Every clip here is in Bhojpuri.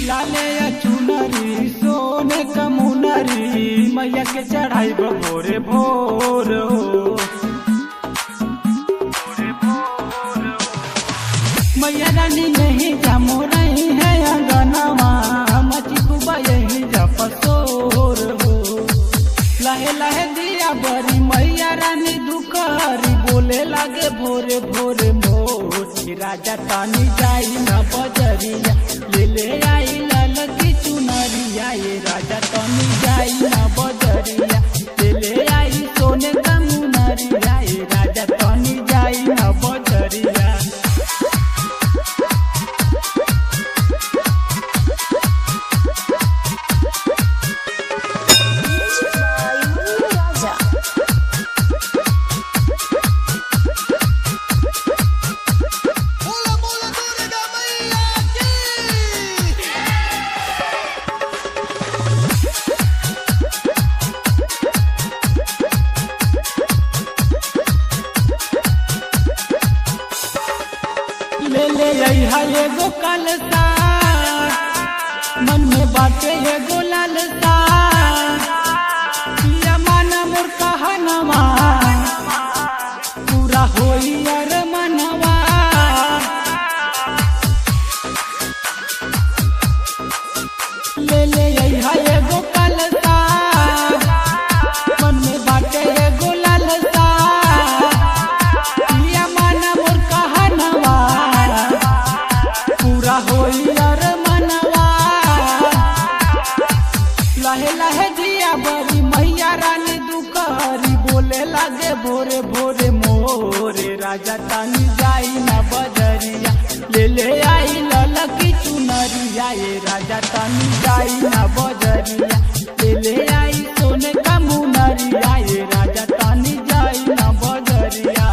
लाले चुनरी सोने कमुनरी मैया के चढ़ाई भोरे भोर हो। मैया रानी यही जामो रही है अंगनवा मची कुबा यही जपसोर हो। लहे लहे दिया बरी मैया रानी दुखहरी बोले लागे भोरे भोरे मोर। राजा तानी जाई न बजरिया ले ले आई लाल की चुनरिया। ये राजा तानी जाई न बजरिया ले ले आई सोने का मुनरिया। ये राजा तानी जाई न बजरिया। ले ले यहाँ एगो कलसा मन में बाटे एगो लालसा। पिया माना मोर कहनवा पूरा होई अर मनवा। ले ले यहाँ एगो कलसा मन में बाटे एगो लालसा। पिया माना मोर कहनवा पूरा होई अर मनवा। लहे लहे दिया बरी मैया रानी दुखहरी बोले लागे भोरे भोरे मोरे। राजा तानी जाई न बजरिया ले ले आई ललकी चुनरिया। ये राजा तानी जाई न बजरिया ले ले आई सोने का मुनरिया। ये राजा तानी जाई न बजरिया।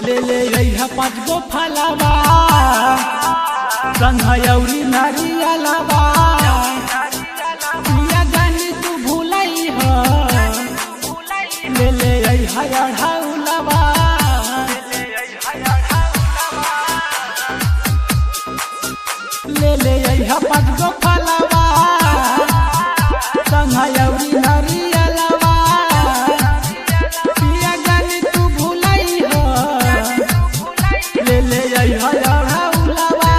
ले ले यहाँ 5 गो फलवा संघयौरी नारियलवा। पिया जानी तू भूलई हो ले ले यहाँ अढ़ौलवा। ले ले यहाँ 5 गो फलवा संघयौरी नारियलवा। पिया जानी तू भूलई हो ले ले यहाँ अढ़ौलवा।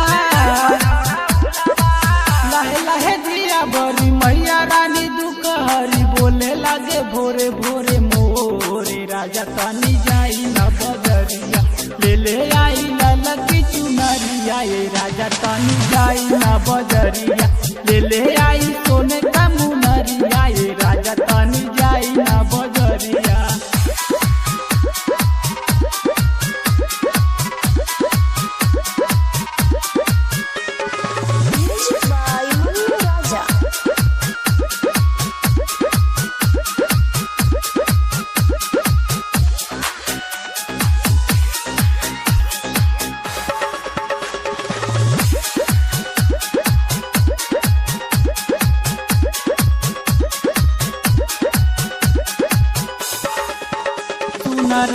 लहे लहे दिया बरी मैया रानी दुखहरी बोले लागे भोरे भोरे मोरे। राजा तानी जाई न बजरिया ले ले आई ललकी चुनरिया। ये राजा तानी जाई न बजरिया ले ले आई सोने का मुनरिया। ये राजा तानी जाई न बजरिया।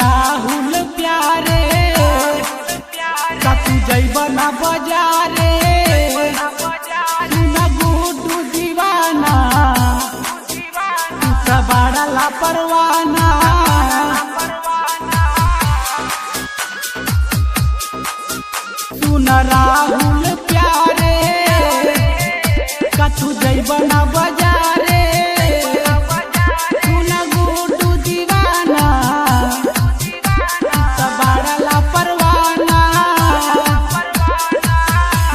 राहुल प्यारे तू जैबा ना बजारे। सुना गुड्डू दीवाना तू सबाड़ा लापरवाना। सुना राहुल प्यारे तू जैबना बाजारे सुन गुड्डू दीवाना तबाड़ा ला परवाना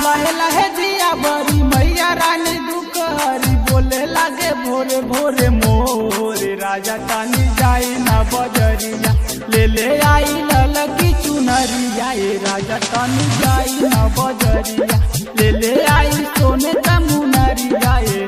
लहे लहे दिया बड़ी मैया रानी दुकहरी बोले लागे भोरे भोरे मोरे राजा तानी जाई ना बजरिया ले आई ललकी चुनरिया ए राजा तानी जाई ना बजरिया ले आई सोने का मुनरिया ए